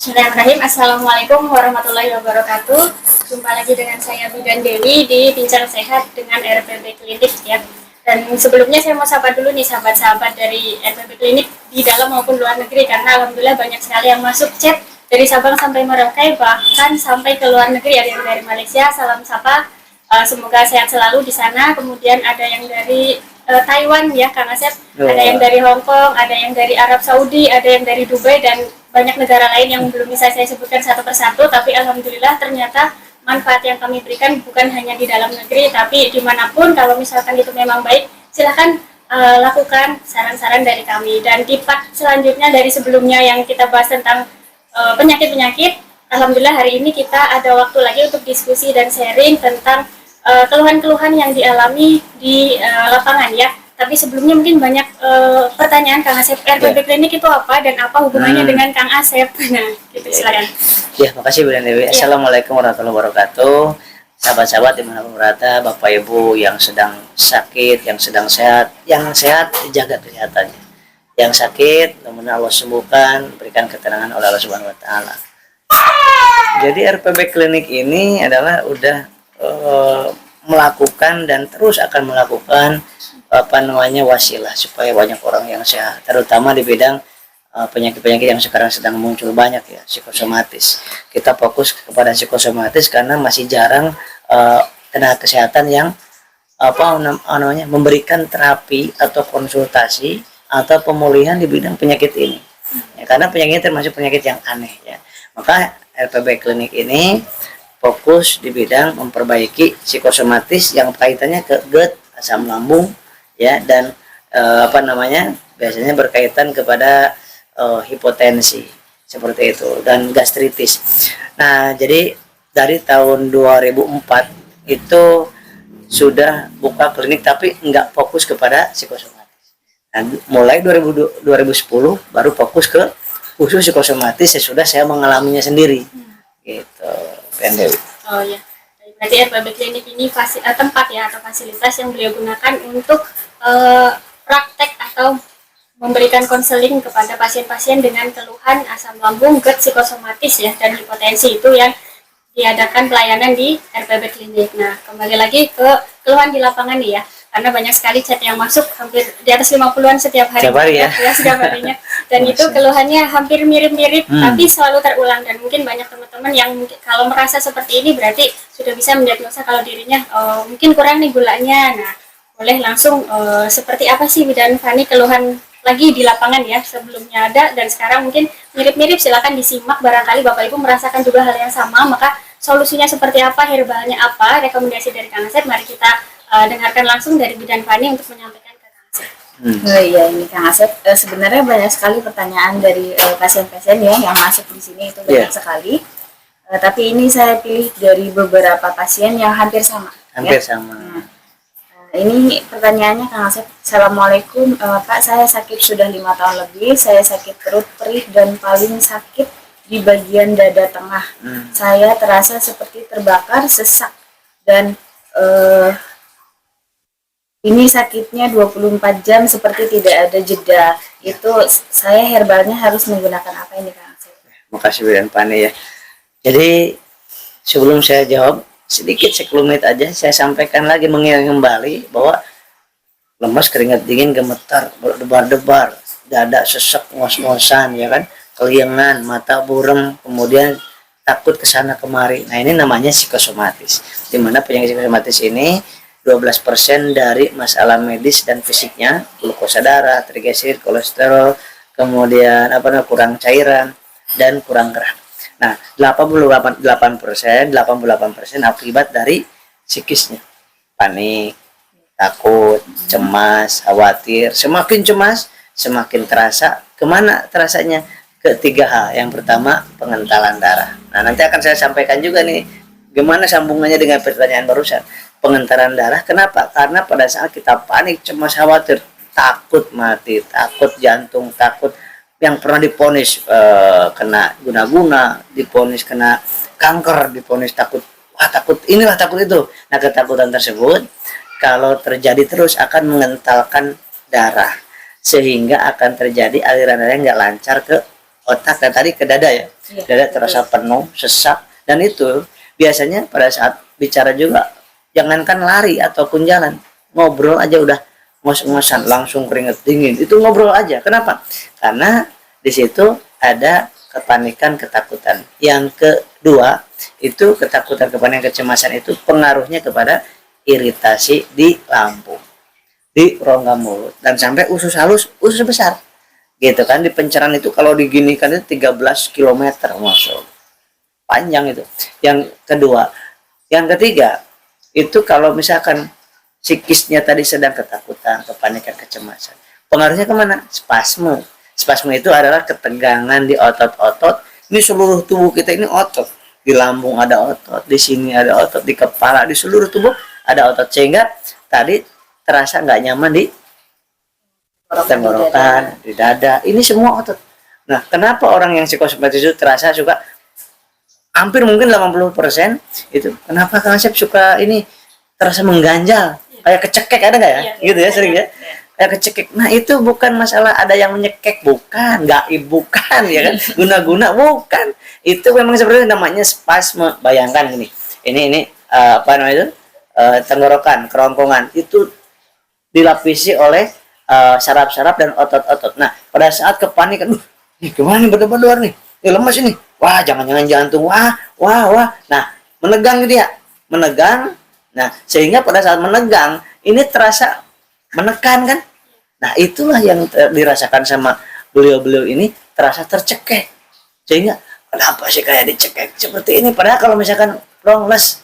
Bismillahirrahmanirrahim. Assalamualaikum warahmatullahi wabarakatuh. Jumpa lagi dengan saya Bidan Dewi di Bincang Sehat dengan RPB Klinik ya. Dan sebelumnya saya mau sapa dulu nih sahabat-sahabat dari RPB Klinik di dalam maupun luar negeri, karena alhamdulillah banyak sekali yang masuk chat dari Sabang sampai Merauke, bahkan sampai ke luar negeri, ada yang dari Malaysia. Salam sapa, semoga sehat selalu di sana. Kemudian ada yang dari Taiwan ya Kang Asep, ada yang dari Hong Kong, ada yang dari Arab Saudi, ada yang dari Dubai, dan banyak negara lain yang belum bisa saya sebutkan satu persatu. Tapi alhamdulillah ternyata manfaat yang kami berikan bukan hanya di dalam negeri, tapi dimanapun. Kalau misalkan itu memang baik, silahkan lakukan saran-saran dari kami. Dan di part selanjutnya dari sebelumnya yang kita bahas tentang penyakit-penyakit, alhamdulillah hari ini kita ada waktu lagi untuk diskusi dan sharing tentang keluhan-keluhan yang dialami di lapangan ya. Tapi sebelumnya mungkin banyak pertanyaan Kang Asep, RPB Klinik itu apa dan apa hubungannya dengan Kang Asep? Nah, gitu silakan. Ya, makasih Bu Dewi. Ya. Assalamualaikum warahmatullahi wabarakatuh. Sahabat-sahabat dimanapun berada, Bapak Ibu yang sedang sakit, yang sedang sehat, yang sehat jaga kesehatannya. Yang sakit, mudah-mudahan Allah sembuhkan, berikan ketenangan oleh Allah Subhanahu Wa Taala. Jadi RPB Klinik ini adalah udah melakukan dan terus akan melakukan wasilah supaya banyak orang yang sehat, terutama di bidang penyakit-penyakit yang sekarang sedang muncul banyak ya, psikosomatis. Kita fokus kepada psikosomatis karena masih jarang tenaga kesehatan yang memberikan terapi atau konsultasi atau pemulihan di bidang penyakit ini ya, karena penyakit termasuk penyakit yang aneh ya. Maka RPB Klinik ini fokus di bidang memperbaiki psikosomatis yang kaitannya ke GERD, asam lambung ya, dan biasanya berkaitan kepada hipotensi seperti itu dan gastritis. Nah, jadi dari tahun 2004 itu sudah buka klinik tapi enggak fokus kepada psikosomatis. Nah, mulai 2010 baru fokus ke khusus psikosomatis sesudah saya mengalaminya sendiri. Gitu, Dewi. Oh ya. Berarti RPB Klinik ini tempat ya atau fasilitas yang beliau gunakan untuk praktek atau memberikan konseling kepada pasien-pasien dengan keluhan asam lambung, GERD, psikosomatis ya, dan hipotensi. Itu yang diadakan pelayanan di RPB Klinik. Nah, kembali lagi ke keluhan di lapangan nih ya, karena banyak sekali chat yang masuk, hampir di atas 50-an setiap hari. Setiap hari ya? Setiap harinya. Dan itu keluhannya hampir mirip-mirip, tapi selalu terulang. Dan mungkin banyak teman-teman yang kalau merasa seperti ini berarti sudah bisa mendiagnosa kalau dirinya mungkin kurang nih gulanya. Nah, boleh langsung seperti apa sih Bidan Fani keluhan lagi di lapangan ya, sebelumnya ada dan sekarang mungkin mirip-mirip. Silakan disimak, barangkali Bapak Ibu merasakan juga hal yang sama, maka solusinya seperti apa, herbalnya apa, rekomendasi dari Kang Asep. Mari kita dengarkan langsung dari Bidan Fani untuk menyampaikan ke Kang Asep. Iya, ini Kang Asep, sebenarnya banyak sekali pertanyaan dari pasien-pasien ya yang masuk di sini, itu banyak sekali. Tapi ini saya pilih dari beberapa pasien yang hampir sama. Hampir sama. Ini pertanyaannya Kang Asep. Assalamualaikum Pak, saya sakit sudah 5 tahun lebih. Saya sakit perut, perih, dan paling sakit di bagian dada tengah. Saya terasa seperti terbakar, sesak, dan ini sakitnya 24 jam seperti tidak ada jeda. Itu saya herbalnya harus menggunakan apa ini Kang Asep? Makasih Bidan Fani ya. Jadi sebelum saya jawab, sedikit sekelumit aja saya sampaikan lagi, mengingat kembali bahwa lemas, keringat dingin, gemetar, berdebar-debar, dada sesak, ngos-ngosan ya kan, keliengan, mata burem, kemudian takut kesana kemari. Nah, ini namanya psikosomatis. Dimana penyakit psikosomatis ini 12% dari masalah medis dan fisiknya, glukosa darah, trigliserid, kolesterol, kemudian kurang cairan dan kurang gerak. Nah, 88% akibat dari psikisnya. Panik, takut, cemas, khawatir. Semakin cemas, semakin terasa. Kemana terasanya? Ketiga hal. Yang pertama, pengentalan darah. Nah, nanti akan saya sampaikan juga nih, gimana sambungannya dengan pertanyaan barusan. Pengentalan darah, kenapa? Karena pada saat kita panik, cemas, khawatir, takut mati, takut jantung, takut yang pernah diponis kena guna-guna, diponis kena kanker, diponis takut, takut inilah, takut itu. Nah, ketakutan tersebut kalau terjadi terus akan mengentalkan darah, sehingga akan terjadi aliran darah yang nggak lancar ke otak dan tadi ke dada ya. Iya, Dada terasa penuh, sesak, dan itu biasanya pada saat bicara juga jangankan lari ataupun jalan, ngobrol aja udah ngos-ngosan, langsung keringet dingin. Itu ngobrol aja. Kenapa? Karena di situ ada kepanikan, ketakutan. Yang kedua, itu ketakutan, kepanikan, kecemasan itu pengaruhnya kepada iritasi di lambung, di rongga mulut, dan sampai usus halus, usus besar. Gitu kan, di pencerahan itu kalau diginikan itu 13 km, masuk panjang itu. Yang kedua, yang ketiga itu kalau misalkan psikisnya tadi sedang ketakutan, kepanikan, kecemasan, pengaruhnya kemana? Spasme. Spasme itu adalah ketegangan di otot-otot. Ini seluruh tubuh kita ini otot. Di lambung ada otot, di sini ada otot, di kepala, di seluruh tubuh ada otot, sehingga tadi terasa nggak nyaman di tenggorokan, di dada. Ini semua otot. Nah, kenapa orang yang psikosomatis itu terasa suka hampir mungkin 80% itu kenapa Kang Asep suka ini terasa mengganjal, kayak kecekek, ada nggak ya? Gitu ya, sering ya. Kayak kecekek. Nah, itu bukan masalah ada yang menyekek, bukan, gaib, bukan, ya kan? Guna-guna, bukan. Itu memang seperti namanya spasme. Bayangkan gini. Ini apa namanya itu? Tenggorokan, kerongkongan itu dilapisi oleh saraf-saraf dan otot-otot. Nah, pada saat kepanikan, nih gimana nih berdebar nih? Lemas ini. Wah, jangan-jangan jantung. Wah. Nah, menegang gitu ya. Menegang. Nah, sehingga pada saat menegang, ini terasa menekan kan? Nah, itulah yang dirasakan sama beliau-beliau ini, terasa tercekek. Sehingga, kenapa sih kayak dicekek seperti ini? Padahal kalau misalkan longles,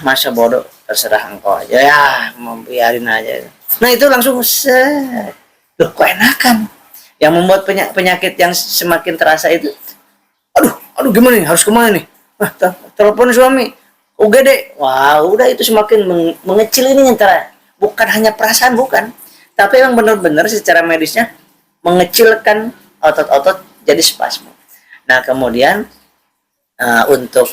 masa bodoh, terserah engkau aja. Ya, mau biarin aja. Nah, itu langsung loh, kok enakan? Yang membuat penyakit yang semakin terasa itu, aduh gimana nih, harus kemana nih? Telepon suami, UGD. Wah, udah itu semakin mengecil ini antara. Bukan hanya perasaan, bukan. Tapi yang benar-benar secara medisnya mengecilkan otot-otot jadi spasme. Nah, kemudian untuk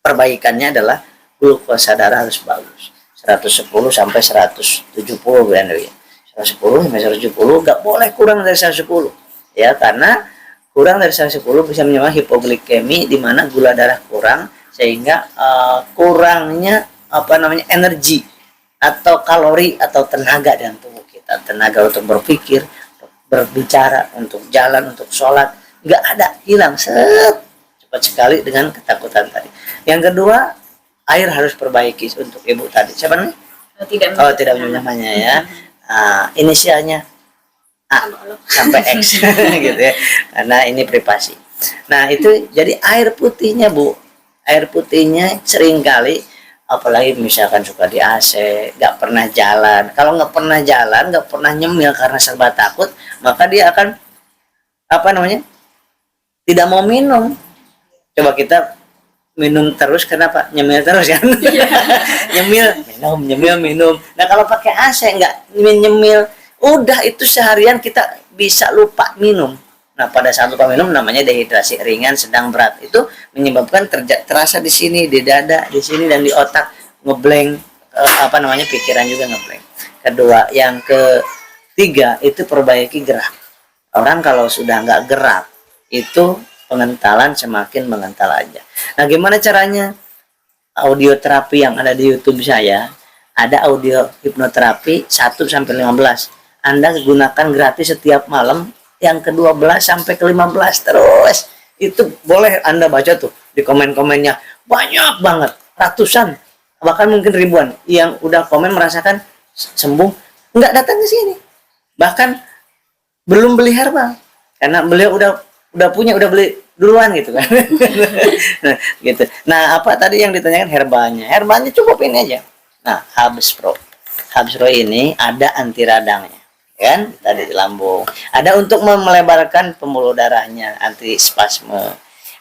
perbaikannya adalah glukosa darah harus bagus. 110 sampai 170 bulan ya. 110 sampai 170, nggak boleh kurang dari 110. Ya, karena kurang dari 110 bisa menyebabkan hipoglikemi, di mana gula darah kurang, sehingga kurangnya energi atau kalori atau tenaga dalam tubuh kita, tenaga untuk berpikir, berbicara, untuk jalan, untuk sholat, nggak ada, hilang cepat sekali dengan ketakutan tadi. Yang kedua, air harus perbaiki untuk ibu tadi. Siapa namanya? Tidak namanya ya. Inisialnya A sampai X gitu ya, karena ini privasi. Nah, itu jadi air putihnya, Bu, air putihnya seringkali, apalagi misalkan suka di AC, nggak pernah jalan. Kalau nggak pernah jalan, nggak pernah nyemil karena serba takut, maka dia akan tidak mau minum. Coba kita minum terus, kenapa? Nyemil terus kan? nyemil minum. Nah, kalau pakai AC nggak nyemil, udah itu seharian kita bisa lupa minum. Nah, pada saat lupa minum namanya dehidrasi ringan, sedang, berat. Itu menyebabkan terasa di sini, di dada, di sini, dan di otak ngeblank, pikiran juga ngeblank. Kedua, yang ketiga itu perbaiki gerak. Orang kalau sudah nggak gerak, itu pengentalan semakin mengental aja. Nah, gimana caranya? Audio terapi yang ada di YouTube saya, ada audio hipnoterapi 1 sampai 15. Anda gunakan gratis setiap malam. Yang ke-12 sampai ke-15 terus. Itu boleh Anda baca tuh di komen-komennya. Banyak banget, ratusan, bahkan mungkin ribuan yang udah komen merasakan sembuh, nggak datang ke sini. Bahkan belum beli herbal karena beliau udah punya, udah beli duluan gitu kan. Nah, gitu. Nah, apa tadi yang ditanyakan herbalnya? Herbalnya cukup ini aja. Nah, Habs Pro. Habs Pro ini ada anti radangnya. Kan tadi di lambung, ada untuk melebarkan pembuluh darahnya, anti spasme.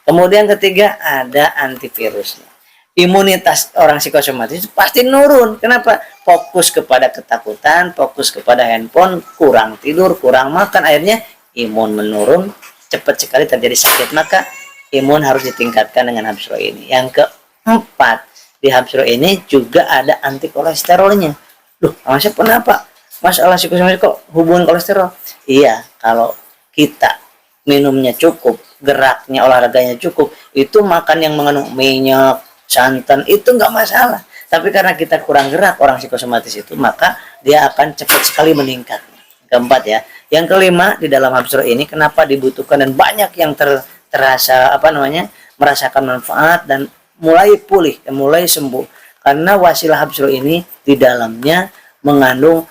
Kemudian ketiga ada antivirusnya. Imunitas orang psikosomatis pasti nurun. Kenapa? Fokus kepada ketakutan, fokus kepada handphone, kurang tidur, kurang makan, akhirnya imun menurun, cepat sekali terjadi sakit. Maka imun harus ditingkatkan dengan Habs Pro ini. Yang keempat, di Habs Pro ini juga ada anti kolesterolnya. Duh, maksudnya kenapa? Masalah psikosomatis kok hubungan kolesterol? Iya, kalau kita minumnya cukup, geraknya, olahraganya cukup, itu makan yang mengandung minyak, santan itu nggak masalah. Tapi karena kita kurang gerak orang psikosomatis itu, maka dia akan cepat sekali meningkat. Keempat ya. Yang kelima, di dalam habsro ini kenapa dibutuhkan dan banyak yang terasa merasakan manfaat dan mulai pulih dan mulai sembuh, karena wasilah habsro ini di dalamnya mengandung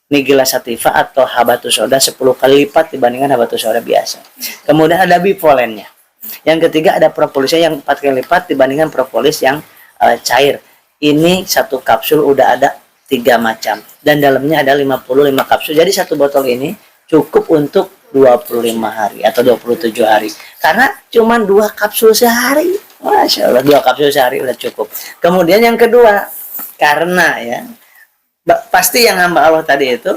nigella sativa atau habatus soda 10 kali lipat dibandingkan habatus soda biasa. Kemudian ada bipolennya. Yang ketiga ada propolisnya yang 4 kali lipat dibandingkan propolis yang cair. Ini satu kapsul udah ada 3 macam dan dalamnya ada 55 kapsul. Jadi satu botol ini cukup untuk 25 hari atau 27 hari. Karena cuma 2 kapsul sehari. Masya Allah, 2 kapsul sehari udah cukup. Kemudian yang kedua, karena ya pasti yang hamba Allah tadi itu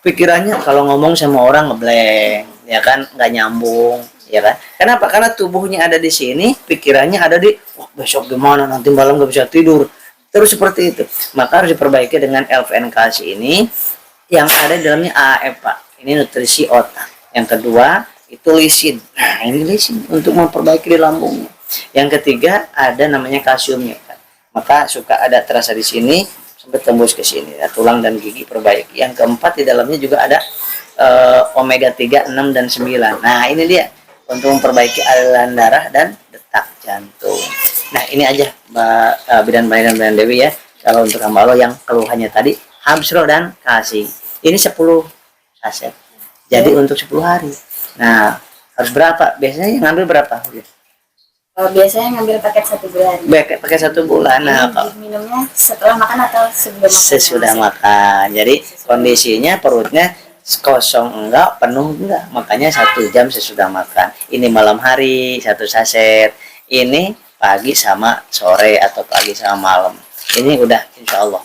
pikirannya kalau ngomong sama orang ngeblank, ya kan, nggak nyambung, ya kan. Kenapa? Karena tubuhnya ada di sini, pikirannya ada di besok gimana, nanti malam nggak bisa tidur, terus seperti itu. Maka harus diperbaiki dengan LVN kalsi ini yang ada di dalamnya AAF, Pak. Ini nutrisi otak. Yang kedua itu lisin. Nah, ini lisin untuk memperbaiki di lambungnya. Yang ketiga ada namanya kalsiumnya, kan. Maka suka ada terasa di sini sampai tembus ke sini ya, tulang dan gigi perbaiki. Yang keempat di dalamnya juga ada omega 3, 6 dan 9. Nah, ini dia untuk memperbaiki aliran darah dan detak jantung. Nah, ini aja Mbak Bidan Dewi ya. Kalau untuk hamba Allah yang keluhannya tadi habsro dan kalsi. Ini 10 saset. Jadi untuk 10 hari. Nah, harus berapa? Biasanya yang ngambil berapa? Biasanya ngambil paket 1 bulan. Pakai 1 bulan. Nah, Minumnya setelah makan atau sebelum makan? Sesudah makan. Jadi kondisinya perutnya kosong enggak, penuh enggak. Makanya 1 jam sesudah makan. Ini malam hari 1 saset. Ini pagi sama sore atau pagi sama malam. Ini udah insya Allah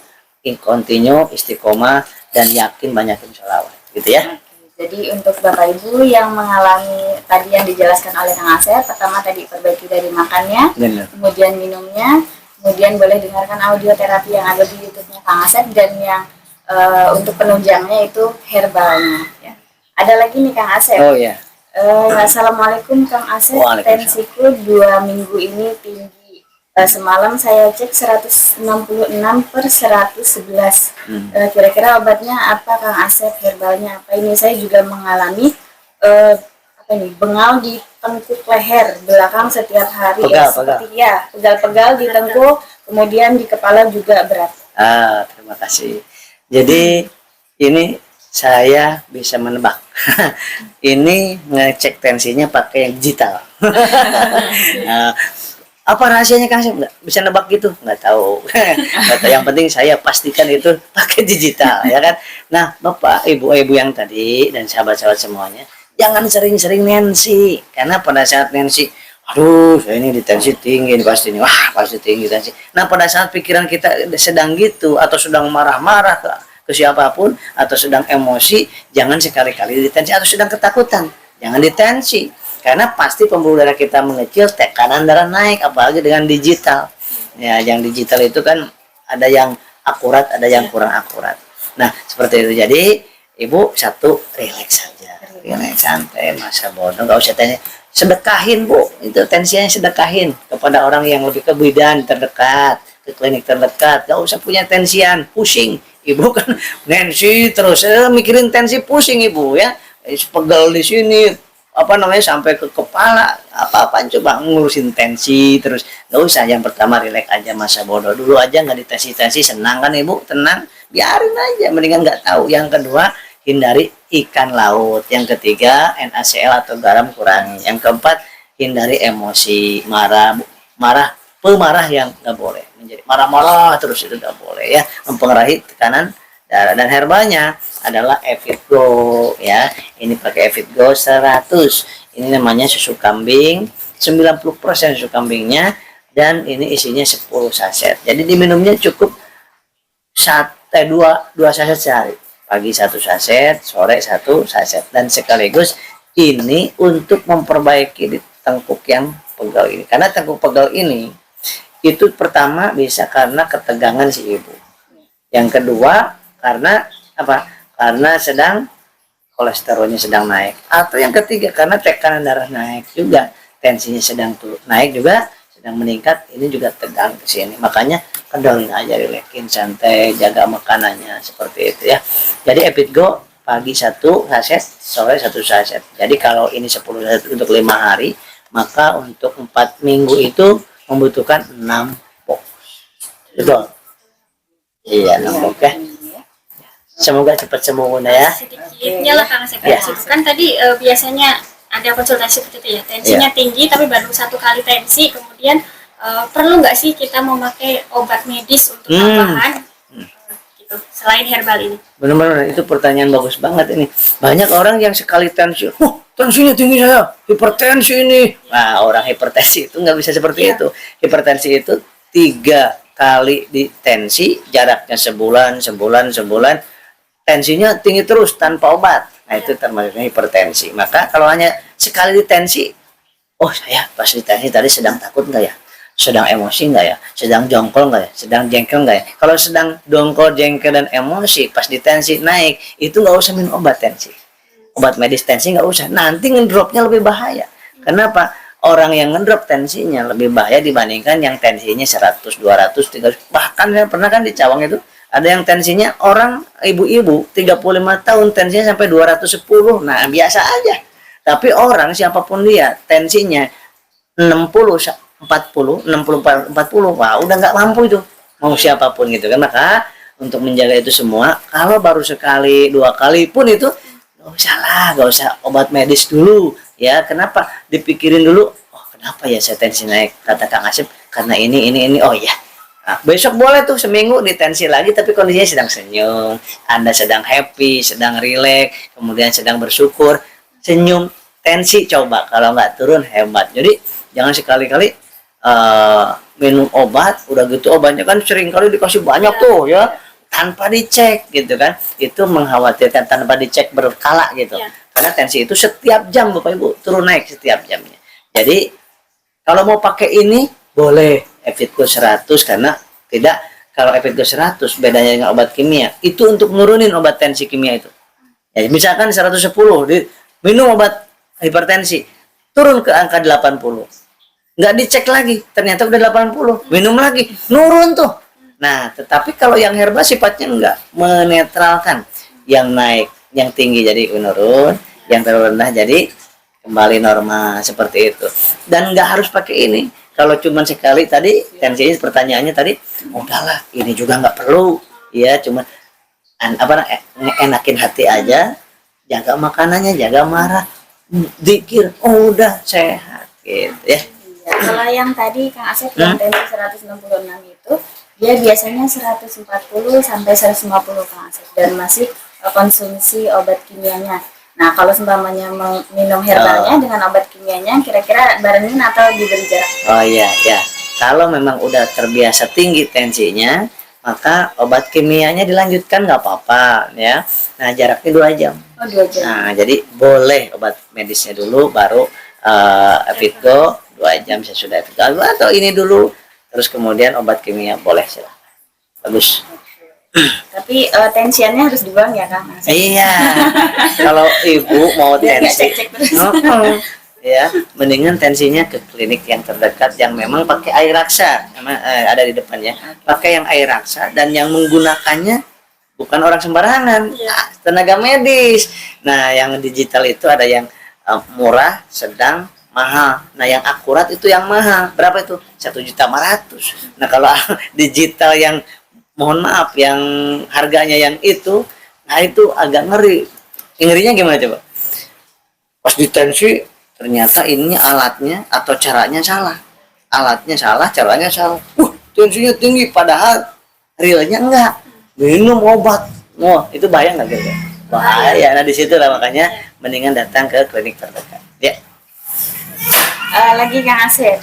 continue, istiqomah dan yakin banyakin sholawat. Gitu ya. Jadi untuk Bapak Ibu yang mengalami tadi yang dijelaskan oleh Kang Asep, pertama tadi perbaiki dari makannya, Benar. kemudian minumnya, kemudian boleh dengarkan audio terapi yang ada di YouTube-nya Kang Asep, dan yang untuk penunjangnya itu herbalnya. Ya. Ada lagi nih Kang Asep. Oh ya. Assalamualaikum Kang Asep, Waalaikumsalam. tensiku 2 minggu ini tinggi. Semalam saya cek 166/111. Kira-kira obatnya apa Kang Asep, herbalnya apa? Ini saya juga mengalami bengal di tengkuk leher belakang setiap hari. Pegal-pegal di tengkuk, kemudian di kepala juga berat. Terima kasih. Jadi ini saya bisa menebak. Ini ngecek tensinya pakai yang digital. Apa rahasianya Kang Asep? Nggak bisa nebak gitu? Nggak tahu. Yang penting saya pastikan itu pakai digital, ya kan. Nah, Bapak, Ibu-ibu yang tadi dan sahabat-sahabat semuanya, jangan sering-sering nensi, karena pada saat nensi, aduh, saya ini di tensi tinggi, ini pasti ini, wah pasti tinggi tensi. Nah, pada saat pikiran kita sedang gitu atau sedang marah-marah ke siapapun atau sedang emosi, jangan sekali-kali ditensi, atau sedang ketakutan, jangan ditensi. Karena pasti pembuluh darah kita mengecil, tekanan darah naik, apalagi dengan digital. Ya, yang digital itu kan ada yang akurat, ada yang kurang akurat. Nah, seperti itu. Jadi, Ibu rileks saja. Rileks, santai, masa bodoh, nggak usah tensi. Sedekahin, Bu. Itu tensinya sedekahin kepada orang yang lebih ke bidan terdekat, ke klinik terdekat. Nggak usah punya tensian, pusing. Ibu kan tensi terus, mikirin tensi, pusing Ibu ya. Pegal di sini, sampai ke kepala, apa-apaan coba ngurusin tensi terus. Nggak usah. Yang pertama rileks aja, masa bodoh dulu aja, nggak ditensi-tensi, senang kan Ibu, tenang, biarin aja, mendingan nggak tahu. Yang kedua, hindari ikan laut. Yang ketiga, NaCl atau garam kurangi. Yang keempat, hindari emosi, pemarah yang nggak boleh, menjadi marah-marah terus, itu nggak boleh ya, mempengaruhi tekanan darah. Dan herbalnya adalah Evitgo ya. Ini pakai Evitgo 100. Ini namanya susu kambing, 90% susu kambingnya, dan ini isinya 10 saset. Jadi diminumnya cukup 2 saset sehari. Pagi 1 saset, sore 1 saset, dan sekaligus ini untuk memperbaiki di tengkuk yang pegal ini. Karena tengkuk pegal ini itu pertama bisa karena ketegangan si ibu. Yang kedua karena apa? Karena sedang kolesterolnya sedang naik. Atau yang ketiga karena tekanan darah naik juga, tensinya sedang naik juga, sedang meningkat, ini juga tegang ke sini. Makanya kendalin aja, rilekin, santai, jaga makanannya seperti itu ya. Jadi Epitgo pagi 1 saset, sore 1 saset. Jadi kalau ini 10 saset untuk 5 hari, maka untuk 4 minggu itu membutuhkan 6 box. Betul? Iya, 6 box ya. Semoga cepat sembuh Bunda ya. Sedikitnya lah Kang Asep. Kan tadi biasanya ada konsultasi seperti itu ya, tensinya tinggi tapi baru 1 kali tensi, kemudian perlu nggak sih kita memakai obat medis untuk tambahan gitu selain herbal ini? Benar-benar itu pertanyaan bagus banget ini. Banyak orang yang sekali tensi, tensinya tinggi saya, hipertensi ini. Nah, orang hipertensi itu nggak bisa seperti itu. Hipertensi itu 3 kali di tensi, jaraknya sebulan, tensinya tinggi terus tanpa obat. Nah, itu termasuknya hipertensi. Maka kalau hanya sekali di tensi, oh saya pas di tensi tadi sedang takut nggak ya? Sedang emosi nggak ya? Sedang jongkol nggak ya? Sedang jengkel nggak ya? Kalau sedang jongkol, jengkel, dan emosi pas di tensi naik, itu nggak usah minum obat tensi. Obat medis tensi nggak usah. Nanti ngedropnya lebih bahaya. Kenapa? Orang yang ngedrop tensinya lebih bahaya dibandingkan yang tensinya 100, 200, 300. Bahkan saya pernah kan di Cawang itu, ada yang tensinya orang ibu-ibu 35 tahun tensinya sampai 210. Nah, biasa aja. Tapi orang siapapun dia tensinya 60, 40, 60, 40, wah udah nggak mampu itu. Mau siapapun gitu kan. Maka untuk menjaga itu semua, kalau baru sekali, 2 kali pun itu nggak usah obat medis dulu. Ya, kenapa? Dipikirin dulu, oh kenapa ya saya tensi naik? Kata Kang Asep, karena ini. Oh iya. Nah, besok boleh tuh seminggu ditensi lagi tapi kondisinya sedang senyum, Anda sedang happy, sedang rileks, kemudian sedang bersyukur, senyum, tensi coba kalau nggak turun hebat. Jadi jangan sekali-kali minum obat, udah gitu obatnya kan sering kali dikasih banyak tuh ya, tanpa dicek gitu kan, itu mengkhawatirkan tanpa dicek berkala gitu. Karena tensi itu setiap jam Bapak Ibu turun naik setiap jamnya. Jadi kalau mau pakai ini boleh Epitgo 100 karena tidak, kalau Epitgo 100 bedanya dengan obat kimia itu untuk nurunin obat tensi kimia itu. Ya, misalkan 110 minum obat hipertensi turun ke angka 80. Nggak dicek lagi, ternyata udah 80. Minum lagi, nurun tuh. Nah, tetapi kalau yang herbal sifatnya enggak menetralkan. Yang naik, yang tinggi jadi menurun, yang terlalu rendah jadi kembali normal seperti itu. Dan nggak harus pakai ini. Kalau cuma sekali tadi tensinya pertanyaannya tadi, udahlah ini juga nggak perlu ya, cuma enakin hati aja, jaga makanannya, jaga marah, dikir, oh udah sehat gitu ya. Kalau yang tadi Kang Asep yang tensi 166 itu dia biasanya 140 sampai 150 Kang Asep dan masih konsumsi obat kimianya. Nah, kalau seumpamanya minum herbalnya dengan obat kimianya, kira-kira barengin atau diberi jarak? Oh iya, ya. Kalau memang udah terbiasa tinggi tensinya, maka obat kimianya dilanjutkan nggak apa-apa, ya. Nah, jaraknya 2 jam. Oh, 2 jam. Nah, jadi boleh obat medisnya dulu, baru Epitgo 2 jam sesudah Epitgo, atau ini dulu, terus kemudian obat kimia boleh silahkan. Bagus. Tapi tensiannya harus dibuang ya Kang? Iya. Kalau ibu mau tensi, ya mendingan tensinya ke klinik yang terdekat yang memang pakai air raksa, ada di depannya. Pakai yang air raksa dan yang menggunakannya bukan orang sembarangan, tenaga medis. Nah, yang digital itu ada yang murah, sedang, mahal. Nah, yang akurat itu yang mahal. Berapa itu? 1.500.000. Nah, kalau digital yang mohon maaf yang harganya yang itu, nah itu agak ngeri. Ngerinya gimana coba? Pas ditensi ternyata ininya alatnya atau caranya salah. Alatnya salah, caranya salah. Tensinya tinggi padahal realnya enggak. Minum obat. Wah, itu bahaya enggak gitu? Bahaya. Nah, di situ lah makanya mendingan datang ke klinik terdekat. Ya. Lagi Kang Asep.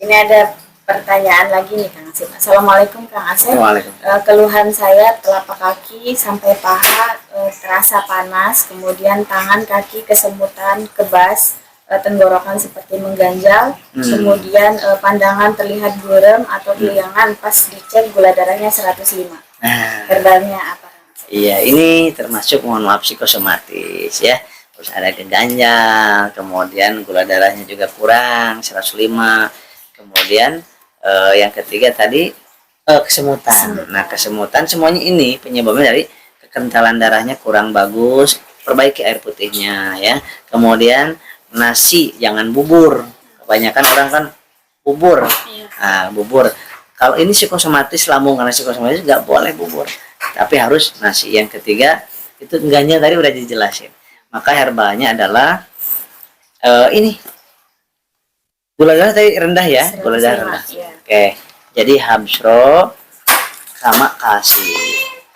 Ini ada pertanyaan lagi nih Kang Asep. Assalamualaikum Kang Asep. Keluhan saya telapak kaki sampai paha terasa panas, kemudian tangan kaki kesemutan, kebas, tenggorokan seperti mengganjal, kemudian pandangan terlihat buram atau keliangan pas dicek gula darahnya 105. Herbalnya apa Kang Asep? Iya, ini termasuk mohon maaf psikosomatis ya. Terus ada keganjal, kemudian gula darahnya juga kurang 105. Kemudian yang ketiga tadi kesemutan. Nah, kesemutan semuanya ini penyebabnya dari kekentalan darahnya kurang bagus. Perbaiki air putihnya ya. Kemudian nasi jangan bubur. Kebanyakan orang kan bubur. Nah, bubur. Kalau ini psikosomatis lambung, karena psikosomatis nggak boleh bubur, tapi harus nasi. Yang ketiga itu enggaknya tadi udah dijelasin. Maka herbalnya adalah ini gula darah tadi rendah ya, gula darah rendah. Oke, jadi habsro sama kalsi.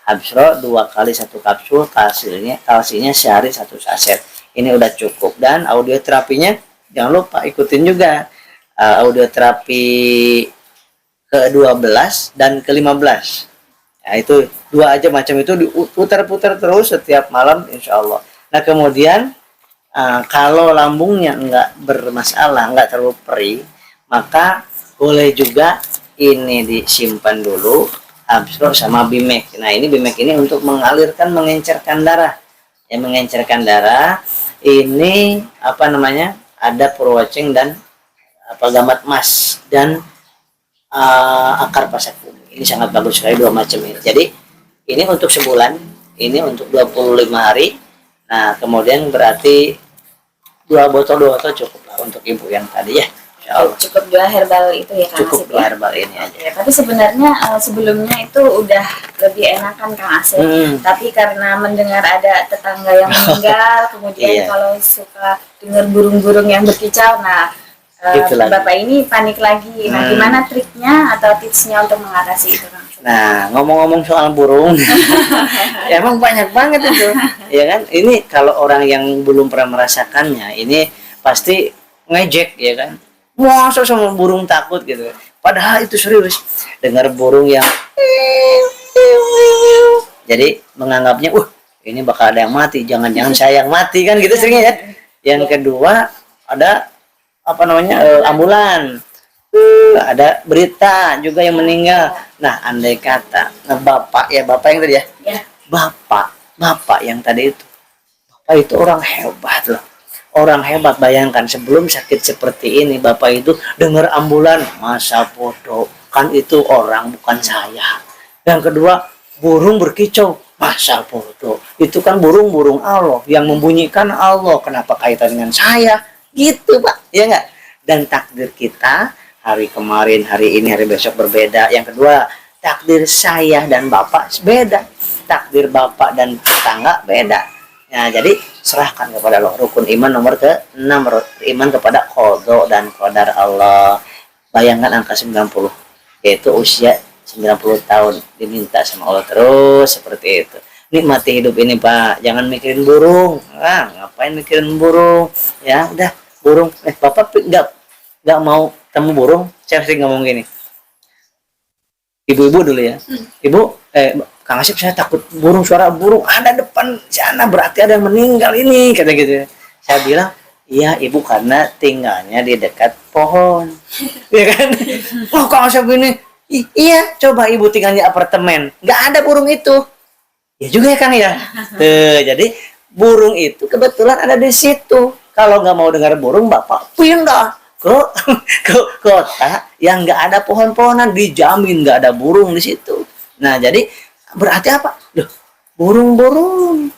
Habsro 2 kali 1 kapsul, kalsinya sehari 1 saset. Ini udah cukup. Dan audio terapinya jangan lupa ikutin juga audio terapi ke-12 dan ke-15. Ya, itu 2 aja macam itu diputar-putar terus setiap malam insya Allah. Nah kemudian kalau lambungnya enggak bermasalah, enggak terlalu perih, maka boleh juga ini disimpan dulu Habsro sama Bimek. Nah ini Bimek ini untuk mengalirkan, mengencerkan darah. Ya, mengencerkan darah ini apa namanya, ada Purwaceng dan gamat mas dan akar pasak bumi. Ini sangat bagus sekali, 2 macam ini. Jadi ini untuk sebulan, ini untuk 25 hari. Nah kemudian berarti 2 botol cukup lah untuk ibu yang tadi ya. Cukup 2 herbal itu ya Kang Cukup Asep ya? herbal ini aja. Ya, tapi sebenarnya sebelumnya itu udah lebih enakan Kang Asep. Tapi karena mendengar ada tetangga yang meninggal, kemudian kalau suka dengar burung-burung yang berkicau, nah Bapak ini panik lagi. Nah, gimana triknya atau tipsnya untuk mengatasi itu, Kang? Nah, ngomong-ngomong soal burung, ya, emang banyak banget itu, ya kan? Ini kalau orang yang belum pernah merasakannya, ini pasti ngejek, ya kan? Masa sama burung takut gitu. Padahal itu serius. Dengar burung yang, jadi menganggapnya, ini bakal ada yang mati, jangan-jangan saya yang mati kan gitu seringnya ya. Yang kedua ada apa namanya ambulan, ada berita juga yang meninggal. Nah andai kata bapak yang tadi ya, bapak yang tadi itu, bapak itu orang hebat loh, orang hebat. Bayangkan sebelum sakit seperti ini bapak itu dengar ambulan, masa bodoh kan, itu orang bukan saya. Yang kedua burung berkicau, masa bodoh, itu kan burung Allah yang membunyikan Allah, kenapa kaitan dengan saya gitu Pak, ya enggak? Dan takdir kita hari kemarin, hari ini, hari besok berbeda. Yang kedua, takdir saya dan Bapak beda, takdir Bapak dan tetangga beda. Nah, jadi serahkan kepada Allah. Rukun iman nomor ke-6, iman kepada qada dan qadar Allah. Bayangkan angka 90, yaitu usia 90 tahun diminta sama Allah terus seperti itu. Nikmati hidup ini Pak, jangan mikirin burung. Ngapain mikirin burung? Ya udah, burung, Bapak nggak mau temu burung. Saya sering ngomong gini, ibu-ibu dulu ya, ibu, Kang Asep saya takut burung, suara burung ada depan sana, berarti ada yang meninggal ini, kata gitu. Saya bilang, iya ibu, karena tinggalnya di dekat pohon, ya kan? Oh Kang Asep ini, iya coba ibu tinggal di apartemen, nggak ada burung itu, ya juga ya Kang ya. Jadi burung itu kebetulan ada di situ. Kalau nggak mau dengar burung, Bapak pindah ke kota yang nggak ada pohon-pohonan, dijamin nggak ada burung di situ. Nah jadi berarti apa? Loh, burung-burung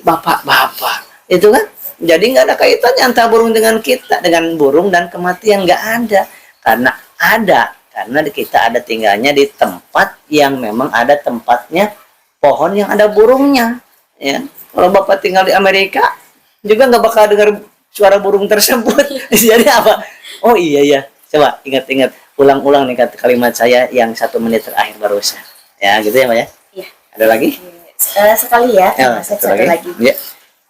bapak-bapak itu kan, jadi nggak ada kaitannya antara burung dengan kita, dengan burung dan kematian nggak ada. Karena kita ada tinggalnya di tempat yang memang ada tempatnya pohon yang ada burungnya, ya. Kalau Bapak tinggal di Amerika juga nggak bakal dengar suara burung tersebut. Jadi apa? Oh iya ya, coba ingat-ingat, ulang-ulang nih kalimat saya yang 1 menit terakhir barusan, ya gitu ya Mbak ya. Iya. Ada lagi? Sekali ya, satu lagi. Ya.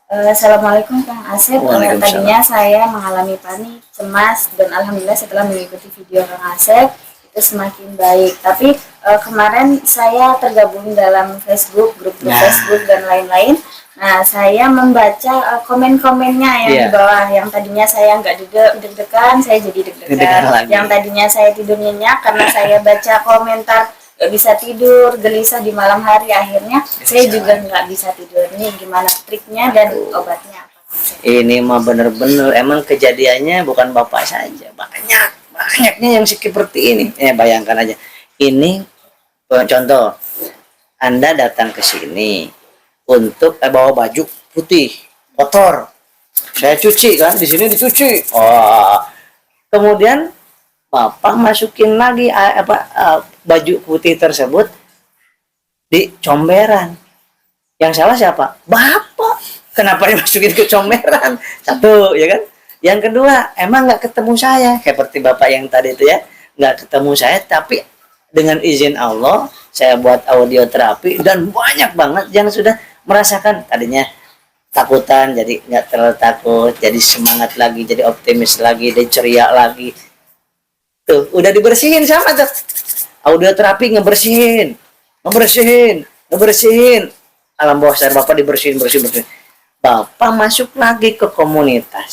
Assalamualaikum Kang Asep. Tadinya saya mengalami panik, cemas, dan alhamdulillah setelah mengikuti video Kang Asep itu semakin baik. Tapi kemarin saya tergabung dalam Facebook, grup Facebook dan lain-lain. Nah, saya membaca komen-komennya yang di bawah. Yang tadinya saya nggak deg-degan, saya jadi deg-degan. Yang tadinya saya tidur nyenyak karena saya baca komentar nggak bisa tidur, gelisah di malam hari. Akhirnya saya juga nggak bisa tidur. Ini gimana triknya dan obatnya apa? Ini mah bener-bener emang kejadiannya bukan bapak saja, banyaknya yang seperti ini. Bayangkan aja. Ini contoh, Anda datang ke sini untuk bawa baju putih kotor, saya cuci kan, di sini dicuci. Kemudian bapak masukin lagi baju putih tersebut di comberan. Yang salah siapa? Bapak. Kenapa dimasukin ke comberan? Satu, ya kan? Yang kedua, emang nggak ketemu saya, seperti bapak yang tadi itu ya, nggak ketemu saya, tapi dengan izin Allah, saya buat audio terapi dan banyak banget yang sudah merasakan tadinya takutan, jadi nggak terlalu takut, jadi semangat lagi, jadi optimis lagi, jadi ceria lagi. Tuh, udah dibersihin sama tuh. Audio terapi ngebersihin. Alam bawah sadar bapak dibersihin. Bapak masuk lagi ke komunitas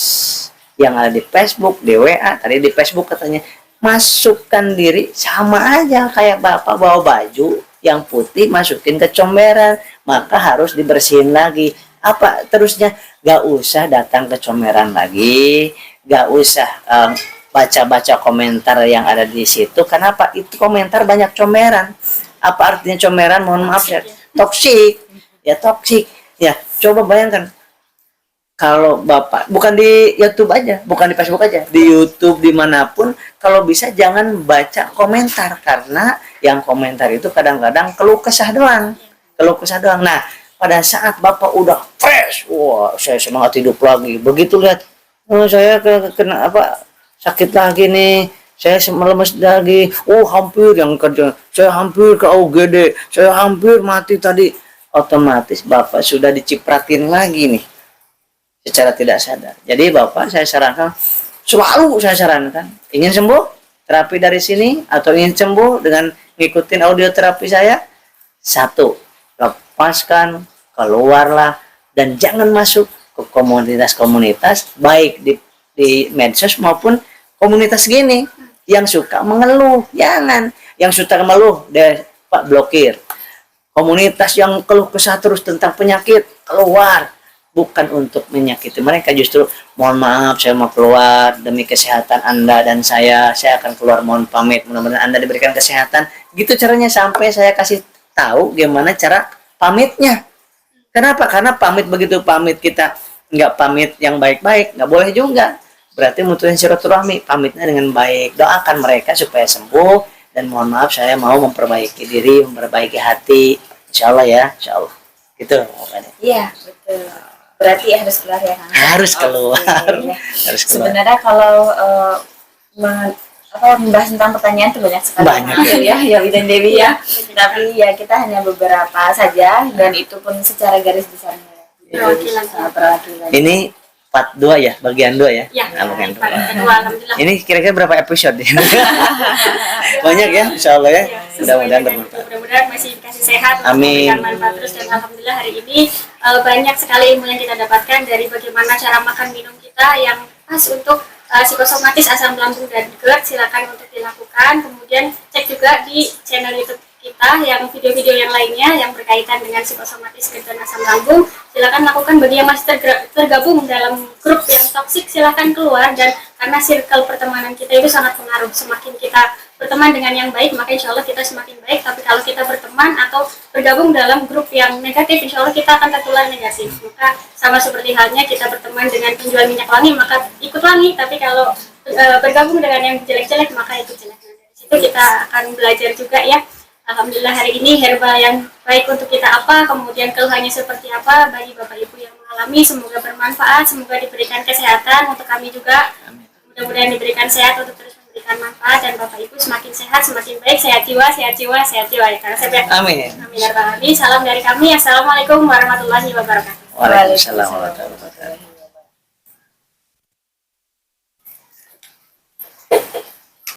yang ada di Facebook, di WA. Tadi di Facebook katanya masukkan diri, sama aja kayak bapak bawa baju yang putih masukin ke comberan, maka harus dibersihin lagi. Apa terusnya? Gak usah datang ke comberan lagi, gak usah baca-baca komentar yang ada di situ. Kenapa? Itu komentar banyak comberan. Apa artinya comberan? Mohon maaf ya, toksik. Ya, coba bayangkan kalau bapak, bukan di YouTube aja, bukan di Facebook aja, di YouTube dimanapun, kalau bisa jangan baca komentar, karena yang komentar itu kadang-kadang keluh kesah doang. Nah, pada saat bapak udah fresh, wah saya semangat hidup lagi, begitu lihat, saya kena sakit lagi nih, saya melemes lagi, hampir yang kerja, saya hampir ke UGD, saya hampir mati tadi. Otomatis bapak sudah dicipratin lagi nih secara tidak sadar. Jadi bapak selalu saya sarankan, ingin sembuh terapi dari sini atau ingin sembuh dengan ngikutin audio terapi saya, satu, lepaskan, keluarlah, dan jangan masuk ke komunitas-komunitas baik di medsos maupun komunitas gini yang suka mengeluh. Jangan, yang suka mengeluh deh Pak blokir. Komunitas yang keluh kesah terus tentang penyakit, keluar. Bukan untuk menyakiti mereka, justru mohon maaf saya mau keluar demi kesehatan Anda dan saya akan keluar, mohon pamit, mudah-mudahan Anda diberikan kesehatan. Gitu caranya, sampai saya kasih tahu gimana cara pamitnya. Kenapa? Karena pamit, begitu pamit kita nggak pamit yang baik-baik, nggak boleh juga. Berarti mutusin silaturahmi, pamitnya dengan baik. Doakan mereka supaya sembuh. Dan mohon maaf saya mau memperbaiki diri, memperbaiki hati, insya Allah ya, insya Allah. Gitu. Iya, betul. Berarti harus keluar ya Kang? Harus keluar. Okay. Harus keluar. Sebenarnya kalau membahas tentang pertanyaan itu banyak sekali. Banyak ya Bidan Dewi ya. Tapi ya kita hanya beberapa saja, dan itu pun secara garis besar. Perwakilan. Ini part 2 ya, bagian 2 ya? Ya, bagian 2. Alhamdulillah. Ini kira-kira berapa episode? Banyak ya, insya Allah ya. Mudah-mudahan bermanfaat. Mudah-mudahan masih dikasih sehat, amin, memberikan manfaat terus, dan alhamdulillah hari ini banyak sekali ilmu yang kita dapatkan dari bagaimana cara makan minum kita yang pas untuk psikosomatis asam lambung dan GERD. Silakan untuk dilakukan. Kemudian cek juga di channel YouTube kita yang video-video yang lainnya yang berkaitan dengan psikosomatis GERD dan asam lambung. Silakan lakukan. Bagi yang masih tergabung dalam grup yang toksik, silakan keluar, dan karena circle pertemanan kita itu sangat pengaruh. Semakin kita berteman dengan yang baik, maka insya Allah kita semakin baik. Tapi kalau kita berteman atau bergabung dalam grup yang negatif, insya Allah kita akan tertular negatif. Maka sama seperti halnya kita berteman dengan penjual minyak wangi, maka ikut wangi. Tapi kalau bergabung dengan yang jelek-jelek, maka ikut jelek. Dari situ kita akan belajar juga ya. Alhamdulillah hari ini herbal yang baik untuk kita apa, kemudian keluhannya seperti apa bagi Bapak Ibu yang mengalami. Semoga bermanfaat, semoga diberikan kesehatan untuk kami juga. Mudah-mudahan diberikan sehat untuk terus memberikan manfaat, dan Bapak Ibu semakin sehat, semakin baik, sehat jiwa ya Kang Asep ya. Amin. Amin. Salam dari kami. Assalamualaikum warahmatullahi wabarakatuh. Waalaikumsalam warahmatullahi wabarakatuh.